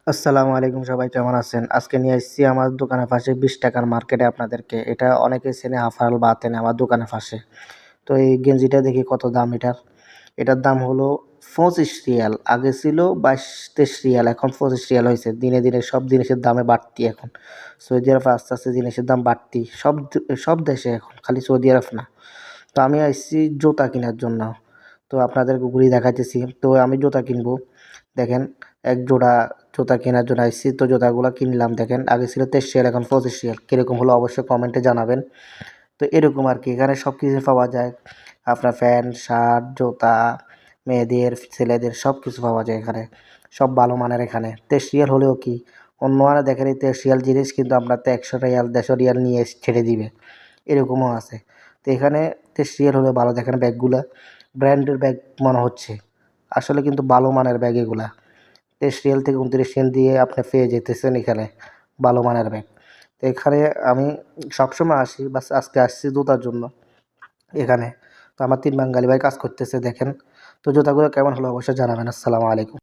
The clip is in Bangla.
আসসালামু আলাইকুম, সবাই কেমন আছেন? আজকে নিয়ে এসেছি আমার দোকানের পাশে 20 টাকার মার্কেটে আপনাদেরকে। এটা অনেকেই চেনে, আফারাল বাতেন আমার দোকানের পাশে। তো এই গেঞ্জিটা দেখি কত দাম এটার। এটার দাম হলো 25 রিয়াল। আগে ছিল 22-23 রিয়াল, এখন 25 রিয়াল হয়েছে। দিনে দিনে সব জিনিসের দামে বাড়তি এখন। সৌদি আরবে আস্তে আস্তে জিনিসের দাম বাড়তি। সব দেশে এখন, খালি সৌদি আরব না। তো আমি আসছি জুতা কেনার জন্য। তো আপনাদেরকে ঘুরিয়ে দেখাইতেছি। তো আমি জুতা কিনবো। দেখেন, এক জোড়া জুতা কেনার জন্য আসছি। তো জুতাগুলো কিনলাম। দেখেন, আগে ছিল 23 রিয়াল, এখন 25 রিয়াল। কীরকম হলো অবশ্যই কমেন্টে জানাবেন। তো এরকম আর কি, এখানে সব কিছু পাওয়া যায়। আপনার প্যান্ট, শার্ট, জুতা, মেয়েদের, ছেলেদের সব কিছু পাওয়া যায় এখানে। সব ভালো মানের এখানে। 23 রিয়াল হলেও কি, অন্য আর দেখেন এই 23 রিয়াল জিনিস কিন্তু আপনার তো 100 রিয়াল, 150 রিয়াল নিয়ে ছেড়ে দিবে। এরকমও আছে। তো এখানে 23 রিয়াল হলে ভালো। দেখেন ব্যাগগুলা, ব্র্যান্ডের ব্যাগ মনে হচ্ছে। আসলে কিন্তু ভালো মানের ব্যাগ এগুলা। 23 রিয়াল থেকে 29 রিয়াল দিয়ে আপনি পেয়ে যেতেছেন এখানে ভালো মানের ব্যাগ। তো এখানে আমি সবসময় আসি, বাস আজকে আসছি জুতার জন্য এখানে। তো আমার 3 বাঙালি ভাই কাজ করতেছে দেখেন। তো জুতাগুলো কেমন হলো অবশ্যই জানাবেন। আসসালামু আলাইকুম।